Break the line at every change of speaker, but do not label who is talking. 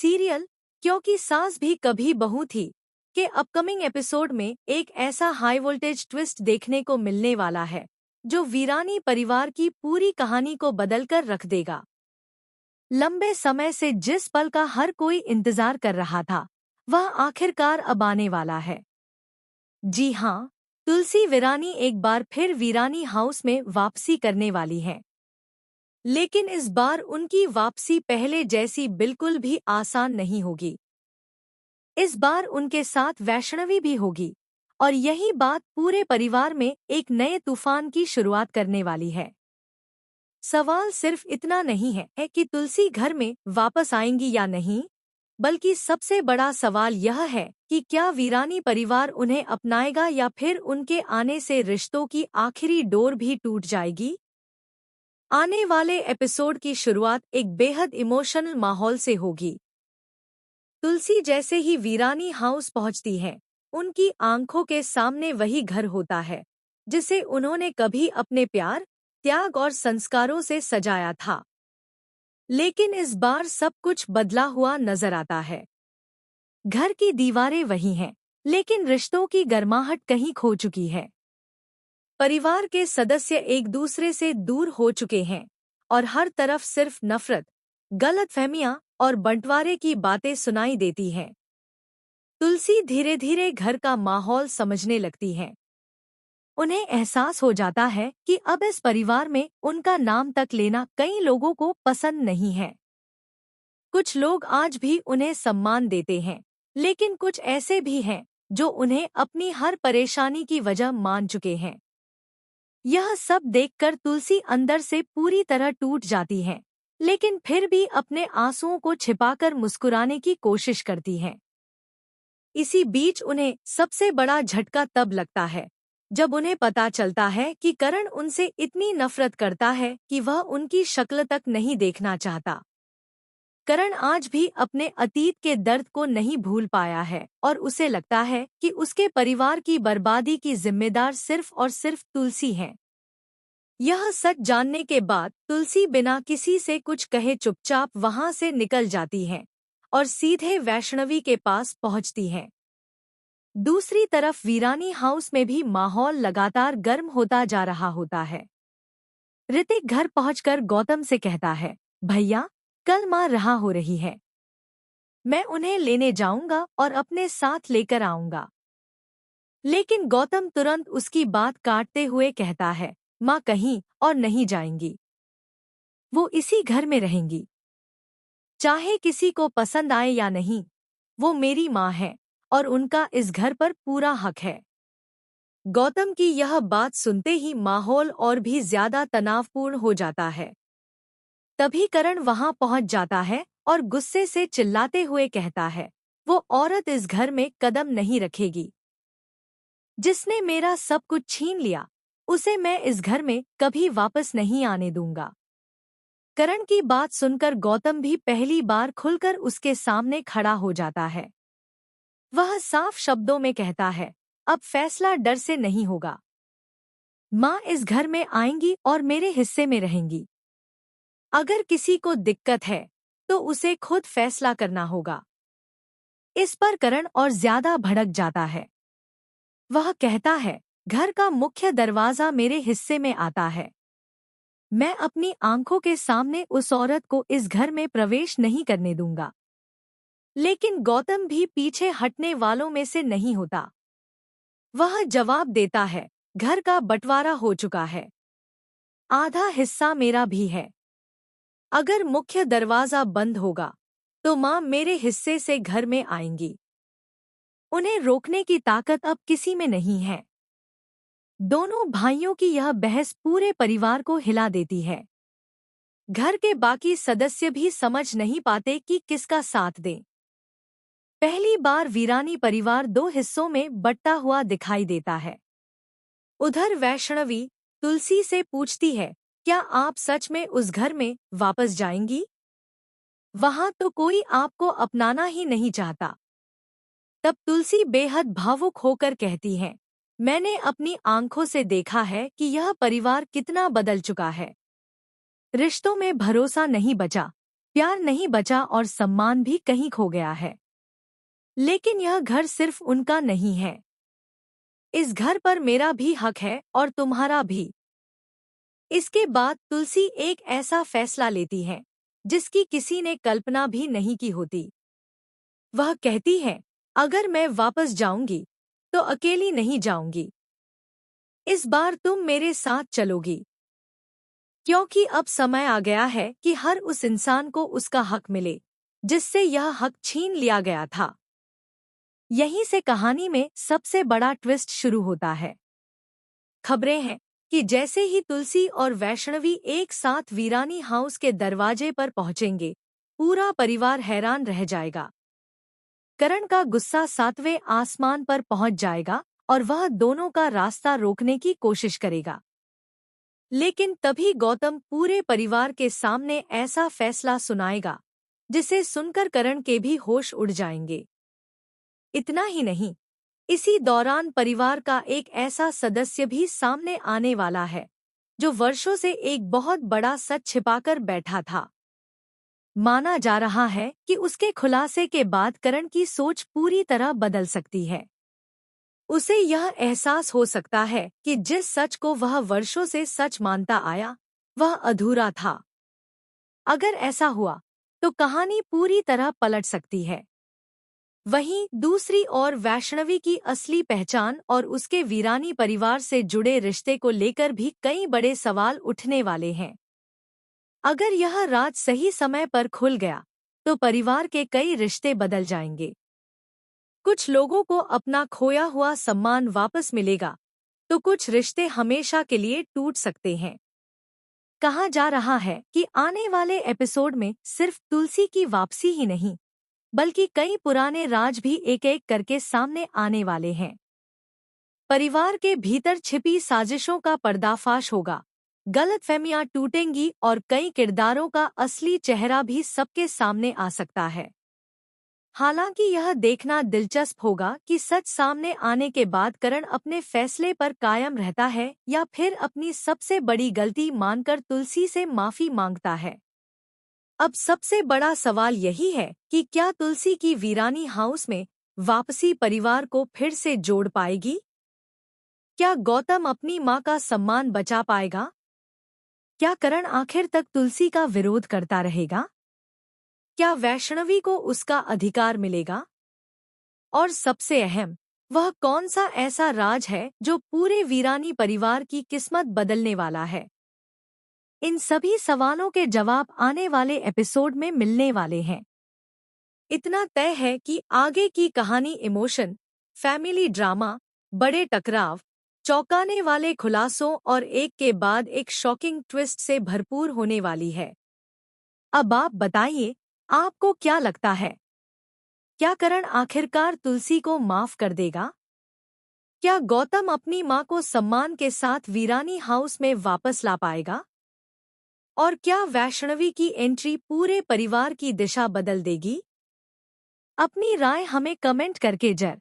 Serial क्योंकि सास भी कभी बहू थी के अपकमिंग एपिसोड में एक ऐसा हाई वोल्टेज ट्विस्ट देखने को मिलने वाला है जो वीरानी परिवार की पूरी कहानी को बदलकर रख देगा। लंबे समय से जिस पल का हर कोई इंतजार कर रहा था वह आखिरकार अब आने वाला है। जी हाँ, तुलसी वीरानी एक बार फिर वीरानी हाउस में वापसी करने वाली है। लेकिन इस बार उनकी वापसी पहले जैसी बिल्कुल भी आसान नहीं होगी। इस बार उनके साथ वैष्णवी भी होगी और यही बात पूरे परिवार में एक नए तूफान की शुरुआत करने वाली है। सवाल सिर्फ इतना नहीं है कि तुलसी घर में वापस आएंगी या नहीं, बल्कि सबसे बड़ा सवाल यह है कि क्या वीरानी परिवार उन्हें अपनाएगा या फिर उनके आने से रिश्तों की आखिरी डोर भी टूट जाएगी। आने वाले एपिसोड की शुरुआत एक बेहद इमोशनल माहौल से होगी। तुलसी जैसे ही वीरानी हाउस पहुंचती है, उनकी आंखों के सामने वही घर होता है जिसे उन्होंने कभी अपने प्यार, त्याग और संस्कारों से सजाया था। लेकिन इस बार सब कुछ बदला हुआ नजर आता है। घर की दीवारें वही हैं, लेकिन रिश्तों की गर्माहट कहीं खो चुकी है। परिवार के सदस्य एक दूसरे से दूर हो चुके हैं और हर तरफ सिर्फ नफरत, गलतफहमियां और बंटवारे की बातें सुनाई देती हैं। तुलसी धीरे धीरे घर का माहौल समझने लगती हैं। उन्हें एहसास हो जाता है कि अब इस परिवार में उनका नाम तक लेना कई लोगों को पसंद नहीं है। कुछ लोग आज भी उन्हें सम्मान देते हैं, लेकिन कुछ ऐसे भी हैं जो उन्हें अपनी हर परेशानी की वजह मान चुके हैं। यह सब देखकर तुलसी अंदर से पूरी तरह टूट जाती हैं, लेकिन फिर भी अपने आंसुओं को छिपाकर मुस्कुराने की कोशिश करती हैं। इसी बीच उन्हें सबसे बड़ा झटका तब लगता है जब उन्हें पता चलता है कि करण उनसे इतनी नफरत करता है कि वह उनकी शक्ल तक नहीं देखना चाहता। करण आज भी अपने अतीत के दर्द को नहीं भूल पाया है और उसे लगता है कि उसके परिवार की बर्बादी की जिम्मेदार सिर्फ और सिर्फ तुलसी है। यह सच जानने के बाद तुलसी बिना किसी से कुछ कहे चुपचाप वहां से निकल जाती है और सीधे वैष्णवी के पास पहुंचती है। दूसरी तरफ वीरानी हाउस में भी माहौल लगातार गर्म होता जा रहा होता है। ऋतिक घर पहुंचकर गौतम से कहता है, भैया, कल माँ रहा हो रही है। मैं उन्हें लेने जाऊंगा और अपने साथ लेकर आऊंगा। लेकिन गौतम तुरंत उसकी बात काटते हुए कहता है, माँ कहीं और नहीं जाएंगी। वो इसी घर में रहेंगी। चाहे किसी को पसंद आए या नहीं, वो मेरी माँ है और उनका इस घर पर पूरा हक है। गौतम की यह बात सुनते ही माहौल और भी ज्यादा तनावपूर्ण हो जाता है। तभी करण वहां पहुंच जाता है और गुस्से से चिल्लाते हुए कहता है, वो औरत इस घर में कदम नहीं रखेगी। जिसने मेरा सब कुछ छीन लिया, उसे मैं इस घर में कभी वापस नहीं आने दूंगा। करण की बात सुनकर गौतम भी पहली बार खुलकर उसके सामने खड़ा हो जाता है। वह साफ शब्दों में कहता है, अब फैसला डर से नहीं होगा। माँ इस घर में आएंगी और मेरे हिस्से में रहेंगी। अगर किसी को दिक्कत है तो उसे खुद फैसला करना होगा। इस पर करण और ज्यादा भड़क जाता है। वह कहता है, घर का मुख्य दरवाजा मेरे हिस्से में आता है। मैं अपनी आंखों के सामने उस औरत को इस घर में प्रवेश नहीं करने दूंगा। लेकिन गौतम भी पीछे हटने वालों में से नहीं होता। वह जवाब देता है, घर का बंटवारा हो चुका है। आधा हिस्सा मेरा भी है। अगर मुख्य दरवाजा बंद होगा तो माँ मेरे हिस्से से घर में आएंगी। उन्हें रोकने की ताकत अब किसी में नहीं है। दोनों भाइयों की यह बहस पूरे परिवार को हिला देती है। घर के बाकी सदस्य भी समझ नहीं पाते कि किसका साथ दें। पहली बार वीरानी परिवार दो हिस्सों में बंटा हुआ दिखाई देता है। उधर वैष्णवी तुलसी से पूछती है, क्या आप सच में उस घर में वापस जाएंगी? वहां तो कोई आपको अपनाना ही नहीं चाहता। तब तुलसी बेहद भावुक होकर कहती है, मैंने अपनी आंखों से देखा है कि यह परिवार कितना बदल चुका है। रिश्तों में भरोसा नहीं बचा, प्यार नहीं बचा और सम्मान भी कहीं खो गया है। लेकिन यह घर सिर्फ उनका नहीं है। इस घर पर मेरा भी हक है और तुम्हारा भी। इसके बाद तुलसी एक ऐसा फैसला लेती है जिसकी किसी ने कल्पना भी नहीं की होती। वह कहती है, अगर मैं वापस जाऊंगी तो अकेली नहीं जाऊंगी। इस बार तुम मेरे साथ चलोगी, क्योंकि अब समय आ गया है कि हर उस इंसान को उसका हक मिले जिससे यह हक छीन लिया गया था। यहीं से कहानी में सबसे बड़ा ट्विस्ट शुरू होता है। खबरें हैं कि जैसे ही तुलसी और वैष्णवी एक साथ वीरानी हाउस के दरवाजे पर पहुंचेंगे, पूरा परिवार हैरान रह जाएगा। करण का गुस्सा 7वें आसमान पर पहुंच जाएगा और वह दोनों का रास्ता रोकने की कोशिश करेगा। लेकिन तभी गौतम पूरे परिवार के सामने ऐसा फैसला सुनाएगा जिसे सुनकर करण के भी होश उड़ जाएंगे। इतना ही नहीं, इसी दौरान परिवार का एक ऐसा सदस्य भी सामने आने वाला है जो वर्षों से एक बहुत बड़ा सच छिपाकर बैठा था। माना जा रहा है कि उसके खुलासे के बाद करण की सोच पूरी तरह बदल सकती है। उसे यह एहसास हो सकता है कि जिस सच को वह वर्षों से सच मानता आया, वह अधूरा था। अगर ऐसा हुआ तो कहानी पूरी तरह पलट सकती है। वहीं दूसरी ओर वैष्णवी की असली पहचान और उसके वीरानी परिवार से जुड़े रिश्ते को लेकर भी कई बड़े सवाल उठने वाले हैं। अगर यह राज सही समय पर खुल गया तो परिवार के कई रिश्ते बदल जाएंगे। कुछ लोगों को अपना खोया हुआ सम्मान वापस मिलेगा, तो कुछ रिश्ते हमेशा के लिए टूट सकते हैं। कहा जा रहा है कि आने वाले एपिसोड में सिर्फ तुलसी की वापसी ही नहीं, बल्कि कई पुराने राज भी एक-एक करके सामने आने वाले हैं। परिवार के भीतर छिपी साजिशों का पर्दाफाश होगा, गलतफहमियां टूटेंगी और कई किरदारों का असली चेहरा भी सबके सामने आ सकता है। हालांकि यह देखना दिलचस्प होगा कि सच सामने आने के बाद करण अपने फैसले पर कायम रहता है या फिर अपनी सबसे बड़ी गलती मानकर तुलसी से माफी मांगता है। अब सबसे बड़ा सवाल यही है कि क्या तुलसी की वीरानी हाउस में वापसी परिवार को फिर से जोड़ पाएगी? क्या गौतम अपनी मां का सम्मान बचा पाएगा? क्या करण आखिर तक तुलसी का विरोध करता रहेगा? क्या वैष्णवी को उसका अधिकार मिलेगा? और सबसे अहम, वह कौन सा ऐसा राज है जो पूरे वीरानी परिवार की किस्मत बदलने वाला है? इन सभी सवालों के जवाब आने वाले एपिसोड में मिलने वाले हैं। इतना तय है कि आगे की कहानी इमोशन, फैमिली ड्रामा, बड़े टकराव, चौंकाने वाले खुलासों और एक के बाद एक शॉकिंग ट्विस्ट से भरपूर होने वाली है। अब आप बताइए, आपको क्या लगता है? क्या करण आखिरकार तुलसी को माफ कर देगा? क्या गौतम अपनी मां को सम्मान के साथ वीरानी हाउस में वापस ला पाएगा? और क्या वैष्णवी की एंट्री पूरे परिवार की दिशा बदल देगी? अपनी राय हमें कमेंट करके जर